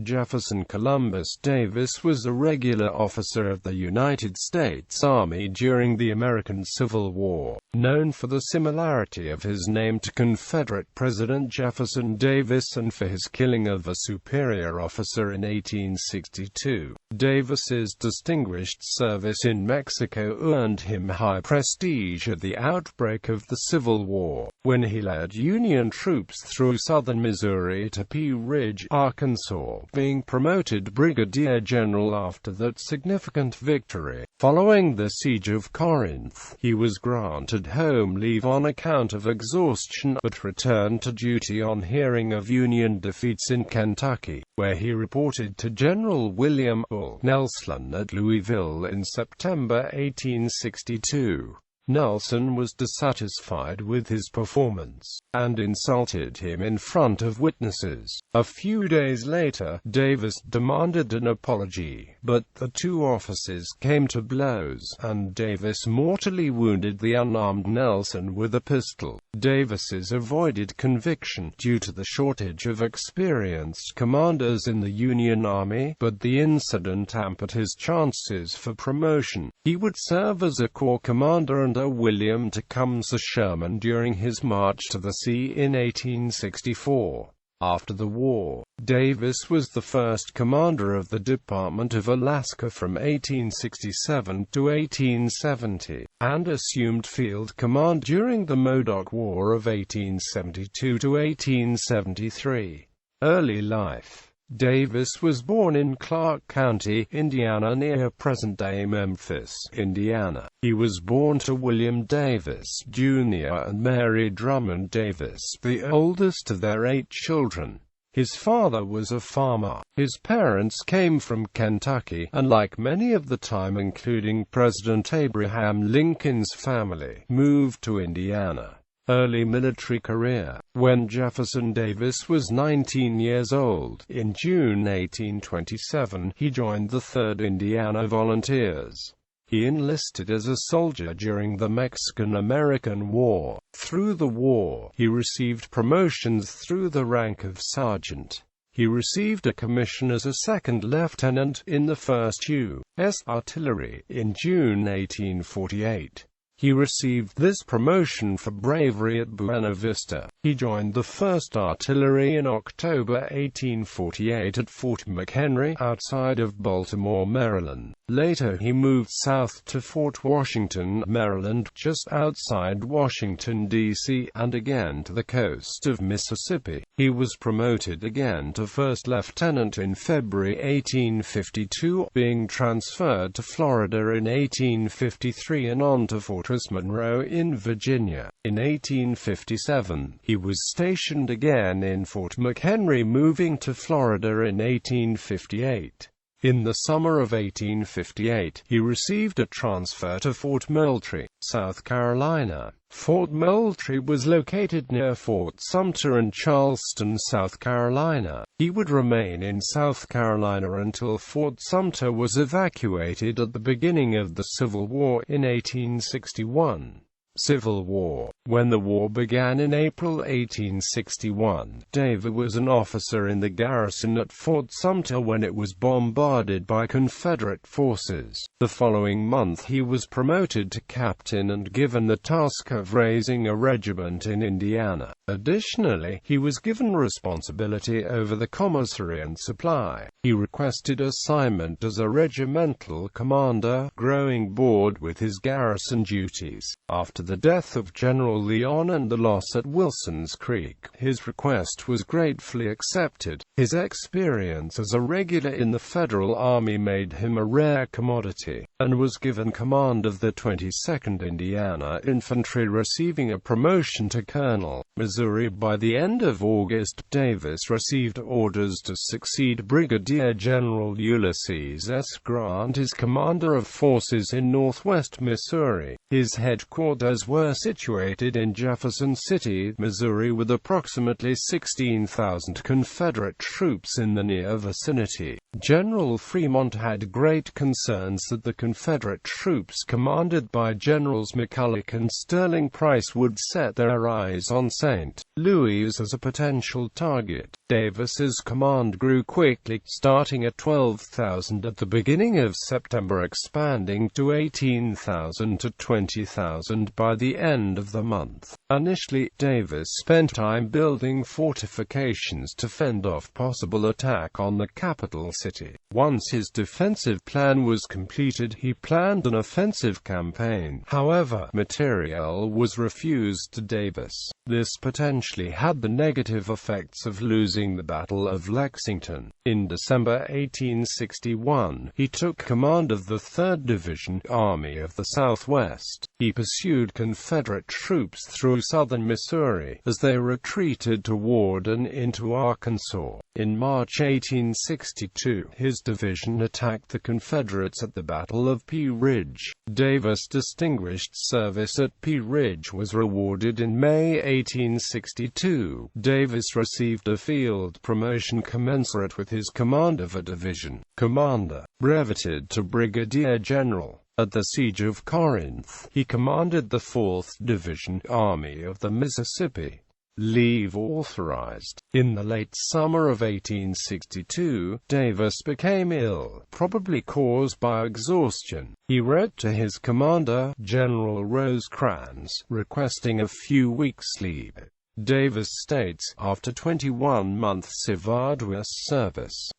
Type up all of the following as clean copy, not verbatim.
Jefferson Columbus Davis was a regular officer of the United States Army during the American Civil War, known for the similarity of his name to Confederate President Jefferson Davis and for his killing of a superior officer in 1862. Davis's distinguished service in Mexico earned him high prestige at the outbreak of the Civil War, when he led Union troops through southern Missouri to Pea Ridge, Arkansas, being promoted Brigadier General after that significant victory. Following the Siege of Corinth, he was granted home leave on account of exhaustion, but returned to duty on hearing of Union defeats in Kentucky, where he reported to General William O. Nelson at Louisville in September 1862. Nelson was dissatisfied with his performance, and insulted him in front of witnesses. A few days later, Davis demanded an apology, but the two officers came to blows, and Davis mortally wounded the unarmed Nelson with a pistol. Davis's avoided conviction due to the shortage of experienced commanders in the Union Army, but the incident hampered his chances for promotion. He would serve as a corps commander under William Tecumseh Sherman during his march to the sea in 1864. After the war, Davis was the first commander of the Department of Alaska from 1867 to 1870, and assumed field command during the Modoc War of 1872 to 1873. Early life. Davis was born in Clark County, Indiana near present-day Memphis, Indiana. He was born to William Davis, Jr. and Mary Drummond Davis, the oldest of their 8 children. His father was a farmer. His parents came from Kentucky, and like many of the time including President Abraham Lincoln's family, moved to Indiana. Early military career. When Jefferson Davis was 19 years old, in June 1827, he joined the 3rd Indiana Volunteers. He enlisted as a soldier during the Mexican-American War. Through the war, he received promotions through the rank of sergeant. He received a commission as a 2nd lieutenant in the 1st U.S. Artillery in June 1848. He received this promotion for bravery at Buena Vista. He joined the 1st Artillery in October 1848 at Fort McHenry, outside of Baltimore, Maryland. Later he moved south to Fort Washington, Maryland, just outside Washington, D.C., and again to the coast of Mississippi. He was promoted again to 1st lieutenant in February 1852, being transferred to Florida in 1853 and on to Fortress Monroe in Virginia. In 1857, he was stationed again in Fort McHenry, moving to Florida in 1858. In the summer of 1858, he received a transfer to Fort Moultrie, South Carolina. Fort Moultrie was located near Fort Sumter in Charleston, South Carolina. He would remain in South Carolina until Fort Sumter was evacuated at the beginning of the Civil War in 1861. Civil War. When the war began in April 1861, Davis was an officer in the garrison at Fort Sumter when it was bombarded by Confederate forces. The following month he was promoted to captain and given the task of raising a regiment in Indiana. Additionally, he was given responsibility over the commissary and supply. He requested assignment as a regimental commander, growing bored with his garrison duties. After the death of General Leon and the loss at Wilson's Creek, his request was gratefully accepted. His experience as a regular in the Federal Army made him a rare commodity, and was given command of the 22nd Indiana Infantry, receiving a promotion to colonel. Missouri. By the end of August, Davis received orders to succeed Brigadier General Ulysses S. Grant as commander of forces in northwest Missouri. His headquarters were situated located in Jefferson City, Missouri, with approximately 16,000 Confederate troops in the near vicinity. General Fremont had great concerns that the Confederate troops commanded by Generals McCulloch and Sterling Price would set their eyes on St. Louis as a potential target. Davis's command grew quickly, starting at 12,000 at the beginning of September, expanding to 18,000 to 20,000 by the end of the month. Initially, Davis spent time building fortifications to fend off possible attack on the capital city. Once his defensive plan was completed, he planned an offensive campaign. However, material was refused to Davis. This potentially had the negative effects of losing the Battle of Lexington. In December 1861, he took command of the 3rd Division, Army of the Southwest. He pursued Confederate troops through southern Missouri, as they retreated toward and into Arkansas. In March 1862, his division attacked the Confederates at the Battle of Pea Ridge. Davis' distinguished service at Pea Ridge was rewarded in May 1862. Davis received a field promotion commensurate with his command of a division. Commander, breveted to Brigadier General. At the Siege of Corinth, he commanded the 4th Division, Army of the Mississippi. Leave authorized. In the late summer of 1862, Davis became ill, probably caused by exhaustion. He wrote to his commander, General Rosecrans, requesting a few weeks' sleep. Davis states, after 21 months of arduous service,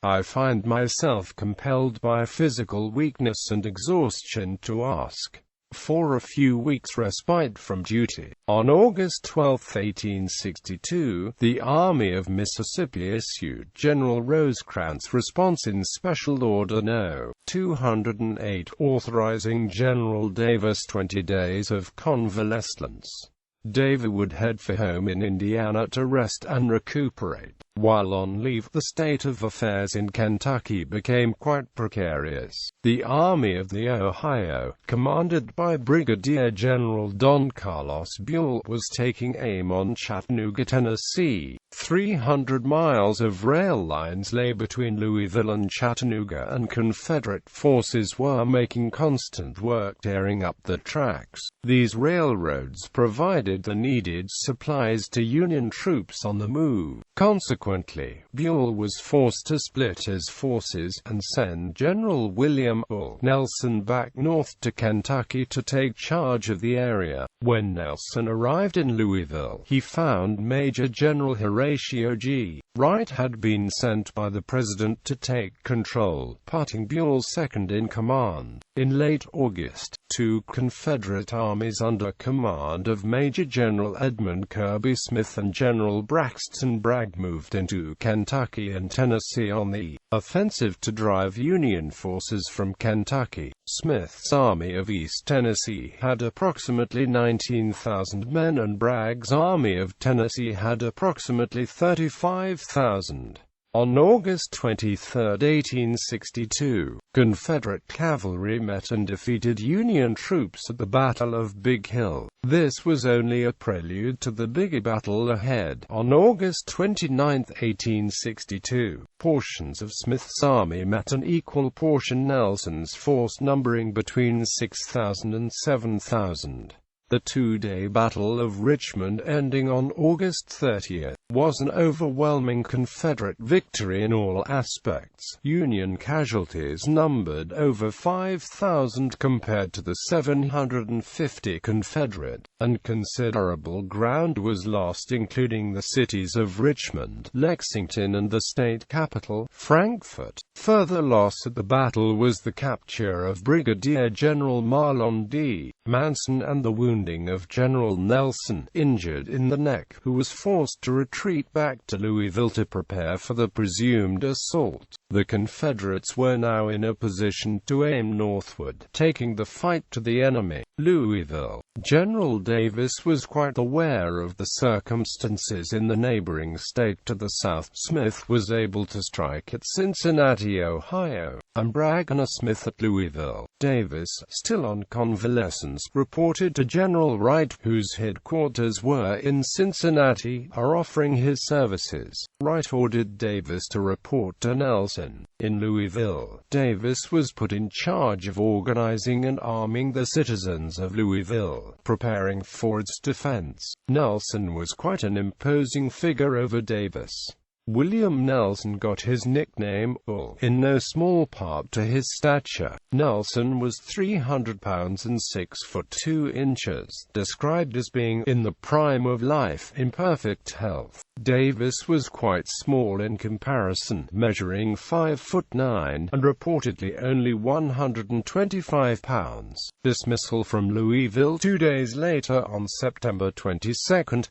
I find myself compelled by physical weakness and exhaustion to ask for a few weeks' respite from duty. On August 12, 1862, the Army of Mississippi issued General Rosecrans' response in Special Order No. 208, authorizing General Davis 20 days of convalescence. Davis would head for home in Indiana to rest and recuperate. While on leave, the state of affairs in Kentucky became quite precarious. The Army of the Ohio, commanded by Brigadier General Don Carlos Buell, was taking aim on Chattanooga, Tennessee. 300 miles of rail lines lay between Louisville and Chattanooga, and Confederate forces were making constant work tearing up the tracks. These railroads provided the needed supplies to Union troops on the move. Consequently, Buell was forced to split his forces and send General William O. Nelson back north to Kentucky to take charge of the area. When Nelson arrived in Louisville, he found Major General Horatio G. Wright had been sent by the president to take control, putting Buell second in command. In late August, 2 Confederate armies under command of Major General Edmund Kirby Smith and General Braxton Bragg moved into Kentucky and Tennessee on the offensive to drive Union forces from Kentucky. Smith's Army of East Tennessee had approximately 19,000 men and Bragg's Army of Tennessee had approximately 35,000. On August 23, 1862, Confederate cavalry met and defeated Union troops at the Battle of Big Hill. This was only a prelude to the bigger battle ahead. On August 29, 1862, portions of Smith's army met an equal portion Nelson's force, numbering between 6,000 and 7,000. The two-day Battle of Richmond, ending on August 30, was an overwhelming Confederate victory in all aspects. Union casualties numbered over 5,000 compared to the 750 Confederate, and considerable ground was lost, including the cities of Richmond, Lexington, and the state capital, Frankfort. Further loss at the battle was the capture of Brigadier General Marlon D. Manson and the wounding of General Nelson, injured in the neck, who was forced to retreat back to Louisville to prepare for the presumed assault. The Confederates were now in a position to aim northward, taking the fight to the enemy. Louisville. General Davis was quite aware of the circumstances in the neighboring state to the south. Smith was able to strike at Cincinnati, Ohio, and Bragg and Smith at Louisville. Davis, still on convalescence, reported to General General Wright, whose headquarters were in Cincinnati, are offering his services. Wright ordered Davis to report to Nelson. In Louisville, Davis was put in charge of organizing and arming the citizens of Louisville, preparing for its defense. Nelson was quite an imposing figure over Davis. William Nelson got his nickname, Bull, in no small part to his stature. Nelson was 300 pounds and 6 foot 2 inches, described as being in the prime of life, in perfect health. Davis was quite small in comparison, measuring 5 foot 9, and reportedly only 125 pounds. Dismissal from Louisville 2 days later on September 22,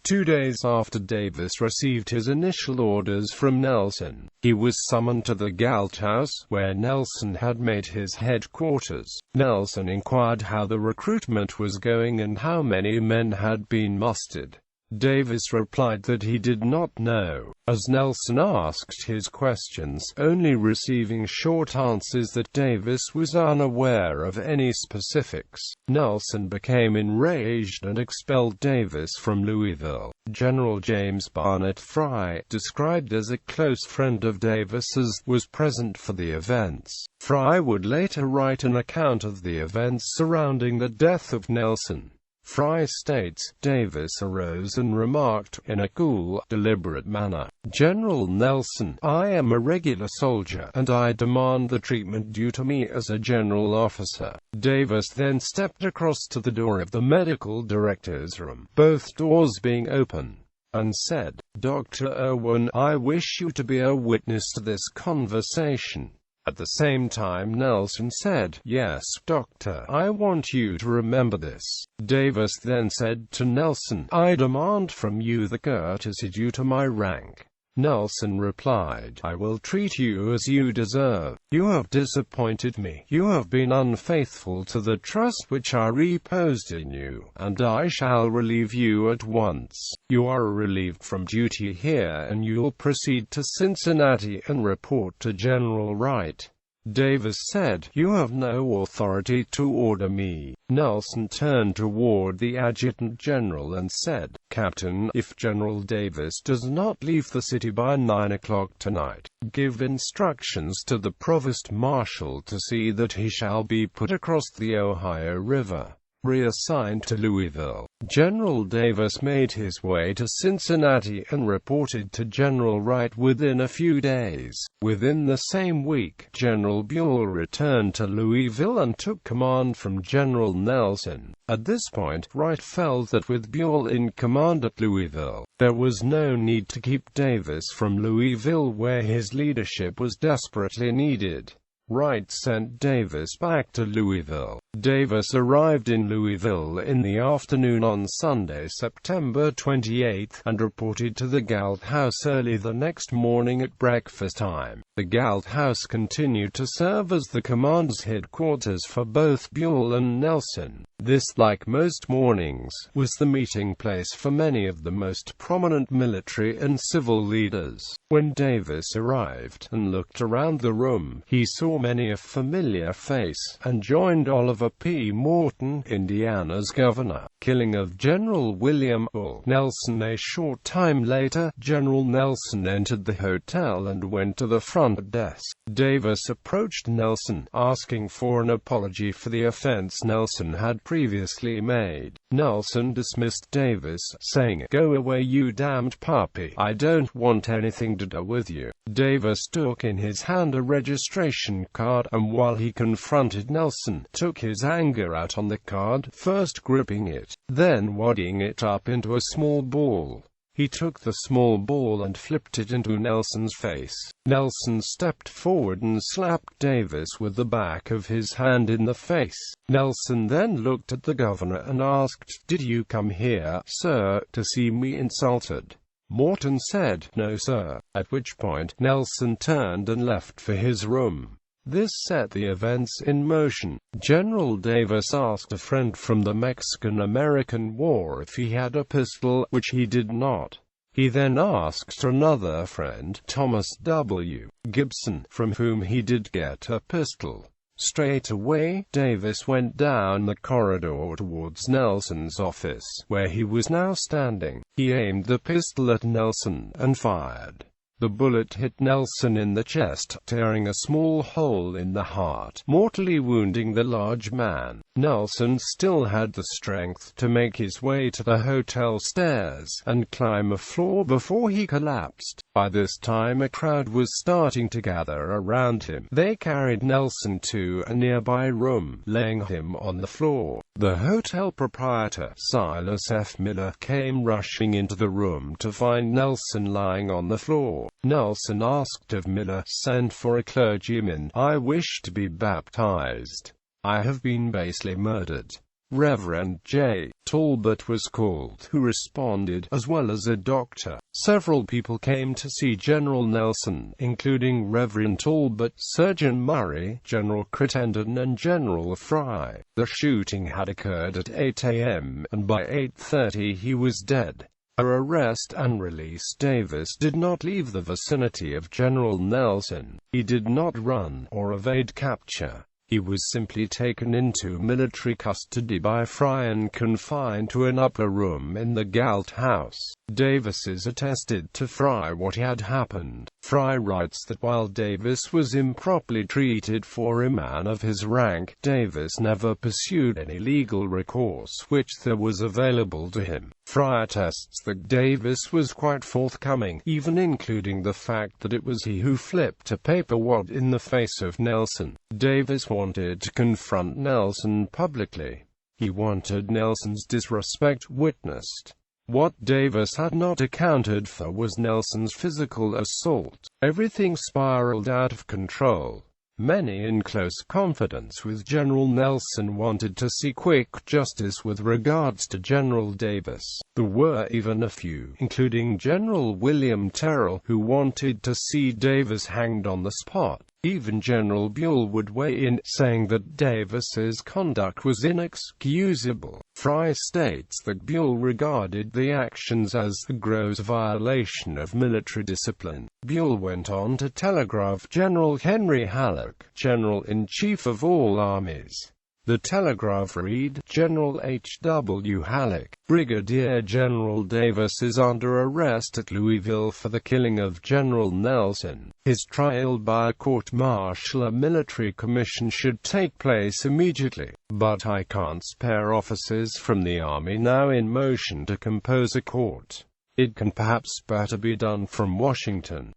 2 days after Davis received his initial orders from Nelson. He was summoned to the Galt House, where Nelson had made his headquarters. Nelson inquired how the recruitment was going and how many men had been mustered. Davis replied that he did not know, as Nelson asked his questions, only receiving short answers that Davis was unaware of any specifics. Nelson became enraged and expelled Davis from Louisville. General James Barnett Fry, described as a close friend of Davis's, was present for the events. Fry would later write an account of the events surrounding the death of Nelson. Fry states, Davis arose and remarked, in a cool, deliberate manner, "General Nelson, I am a regular soldier, and I demand the treatment due to me as a general officer." Davis then stepped across to the door of the medical director's room, both doors being open, and said, "Dr. Irwin, I wish you to be a witness to this conversation." At the same time Nelson said, "Yes, Doctor, I want you to remember this." Davis then said to Nelson, "I demand from you the courtesy due to my rank." Nelson replied, "I will treat you as you deserve. You have disappointed me. You have been unfaithful to the trust which I reposed in you, and I shall relieve you at once. You are relieved from duty here, and you'll proceed to Cincinnati and report to General Wright." Davis said, "You have no authority to order me." Nelson turned toward the adjutant general and said, "Captain, if General Davis does not leave the city by 9 o'clock tonight, give instructions to the provost marshal to see that he shall be put across the Ohio River." Reassigned to Louisville, General Davis made his way to Cincinnati and reported to General Wright within a few days. Within the same week, General Buell returned to Louisville and took command from General Nelson. At this point, Wright felt that with Buell in command at Louisville, there was no need to keep Davis from Louisville, where his leadership was desperately needed. Wright sent Davis back to Louisville. Davis arrived in Louisville in the afternoon on Sunday, September 28, and reported to the Galt House early the next morning at breakfast time. The Galt House continued to serve as the command's headquarters for both Buell and Nelson. This, like most mornings, was the meeting place for many of the most prominent military and civil leaders. When Davis arrived and looked around the room, he saw many a familiar face, and joined Oliver P. Morton, Indiana's governor, killing of General William Bull Nelson. A short time later, General Nelson entered the hotel and went to the front desk. Davis approached Nelson, asking for an apology for the offense Nelson had previously made. Nelson dismissed Davis, saying, "Go away, you damned puppy. I don't want anything to do with you." Davis took in his hand a registration card, and while he confronted Nelson, took his anger out on the card, first gripping it, then wadding it up into a small ball. He took the small ball and flipped it into Nelson's face. Nelson stepped forward and slapped Davis with the back of his hand in the face. Nelson then looked at the governor and asked, "Did you come here, sir, to see me insulted?" Morton said, "No, sir," at which point Nelson turned and left for his room. This set the events in motion. General Davis asked a friend from the Mexican-American War if he had a pistol, which he did not. He then asked another friend, Thomas W. Gibson, from whom he did get a pistol. Straight away, Davis went down the corridor towards Nelson's office, where he was now standing. He aimed the pistol at Nelson, and fired. The bullet hit Nelson in the chest, tearing a small hole in the heart, mortally wounding the large man. Nelson still had the strength to make his way to the hotel stairs, and climb a floor before he collapsed. By this time a crowd was starting to gather around him. They carried Nelson to a nearby room, laying him on the floor. The hotel proprietor, Silas F. Miller, came rushing into the room to find Nelson lying on the floor. Nelson asked of Miller, "Send for a clergyman. I wish to be baptized. I have been basely murdered." Reverend J. Talbot was called, who responded, as well as a doctor. Several people came to see General Nelson, including Reverend Talbot, Surgeon Murray, General Crittenden, and General Fry. The shooting had occurred at 8 a.m., and by 8:30 he was dead. Arrest and release. Davis did not leave the vicinity of General Nelson. He did not run or evade capture. He was simply taken into military custody by Fry and confined to an upper room in the Galt House. Davis attested to Fry what had happened. Fry writes that while Davis was improperly treated for a man of his rank, Davis never pursued any legal recourse which there was available to him. Fry attests that Davis was quite forthcoming, even including the fact that it was he who flipped a paper wad in the face of Nelson. Davis wanted to confront Nelson publicly. He wanted Nelson's disrespect witnessed. What Davis had not accounted for was Nelson's physical assault. Everything spiraled out of control. Many in close confidence with General Nelson wanted to see quick justice with regards to General Davis. There were even a few, including General William Terrell, who wanted to see Davis hanged on the spot. Even General Buell would weigh in, saying that Davis's conduct was inexcusable. Fry states that Buell regarded the actions as a gross violation of military discipline. Buell went on to telegraph General Henry Halleck, General-in-Chief of all armies. The telegraph read, "General H.W. Halleck, Brigadier General Davis is under arrest at Louisville for the killing of General Nelson. His trial by a court-martial or military commission should take place immediately, but I can't spare officers from the Army now in motion to compose a court. It can perhaps better be done from Washington.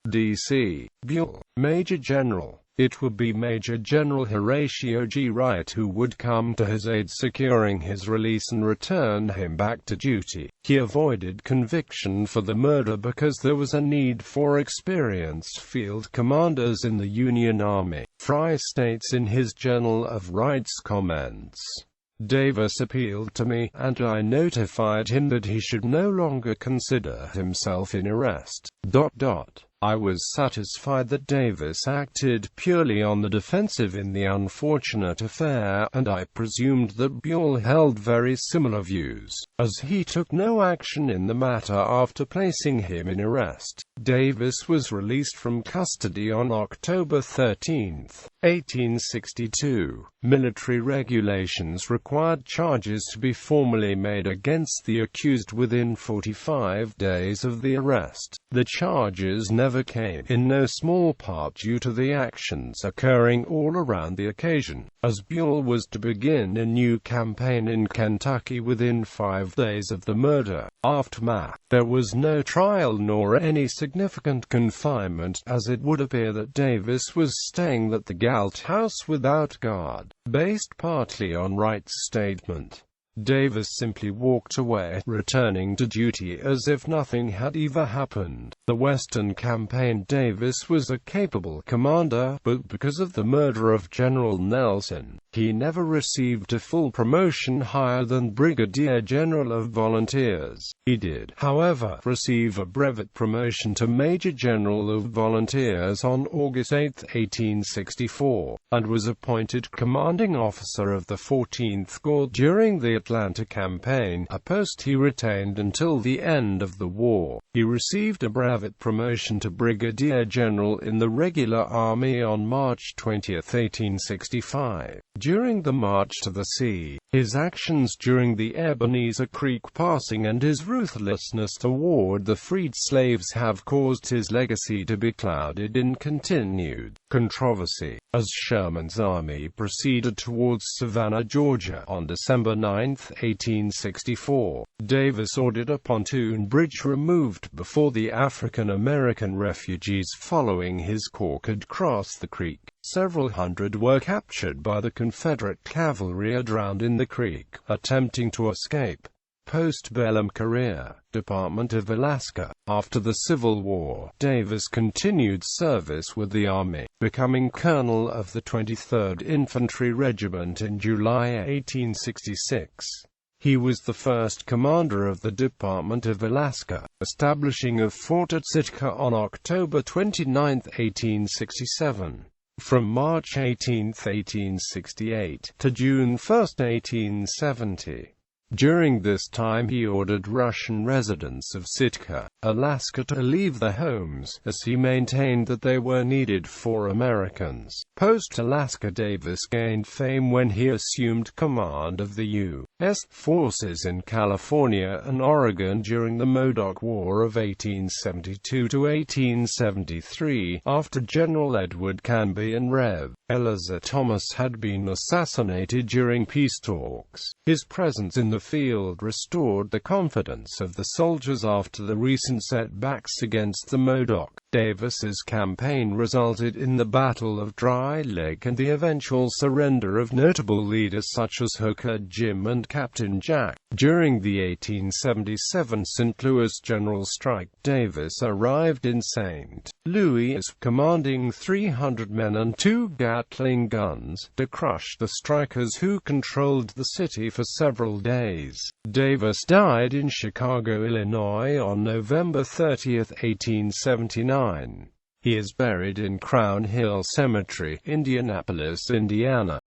D.C. Buell, Major General. It would be Major General Horatio G. Wright who would come to his aid, securing his release and return him back to duty. He avoided conviction for the murder because there was a need for experienced field commanders in the Union Army." Fry states in his Journal of Wright's comments, "Davis appealed to me, and I notified him that he should no longer consider himself in arrest. I was satisfied that Davis acted purely on the defensive in the unfortunate affair, and I presumed that Buell held very similar views, as he took no action in the matter after placing him in arrest." Davis was released from custody on October 13, 1862. Military regulations required charges to be formally made against the accused within 45 days of the arrest. The charges never came, in no small part due to the actions occurring all around the occasion, as Buell was to begin a new campaign in Kentucky within 5 days of the murder. Aftermath. There was no trial nor any significant confinement, as it would appear that Davis was staying at the Galt House without guard. Based partly on Wright's statement, Davis simply walked away, returning to duty as if nothing had ever happened. The Western Campaign. Davis was a capable commander, but because of the murder of General Nelson, he never received a full promotion higher than Brigadier General of Volunteers. He did, however, receive a brevet promotion to Major General of Volunteers on August 8, 1864, and was appointed commanding officer of the 14th Corps during the Atlanta Campaign, a post he retained until the end of the war. He received a brevet promotion to Brigadier General in the regular army on March 20, 1865. During the March to the Sea, his actions during the Ebenezer Creek passing and his ruthlessness toward the freed slaves have caused his legacy to be clouded in continued controversy. As Sherman's army proceeded towards Savannah, Georgia, on December 9, 1864, Davis ordered a pontoon bridge removed before the African-American refugees following his corps could cross the creek. Several hundred were captured by the Confederate cavalry and drowned in the creek, attempting to escape. Post-bellum career, Department of Alaska. After the Civil War, Davis continued service with the Army, becoming colonel of the 23rd Infantry Regiment in July 1866. He was the first commander of the Department of Alaska, establishing a fort at Sitka on October 29, 1867. From March 18, 1868, to June 1, 1870. During this time he ordered Russian residents of Sitka, Alaska to leave their homes, as he maintained that they were needed for Americans. Post-Alaska, Davis gained fame when he assumed command of the U.S. forces in California and Oregon during the Modoc War of 1872 to 1873, after General Edward Canby and Rev. Eleazar Thomas had been assassinated during peace talks. His presence in the field restored the confidence of the soldiers after the recent setbacks against the Modoc. Davis's campaign resulted in the Battle of Dry Lake and the eventual surrender of notable leaders such as Hooker Jim and Captain Jack. During the 1877 St. Louis general strike, Davis arrived in St. Louis, commanding 300 men and 2 Gatling guns, to crush the strikers who controlled the city for several days. Davis died in Chicago, Illinois on November 30, 1879. He is buried in Crown Hill Cemetery, Indianapolis, Indiana.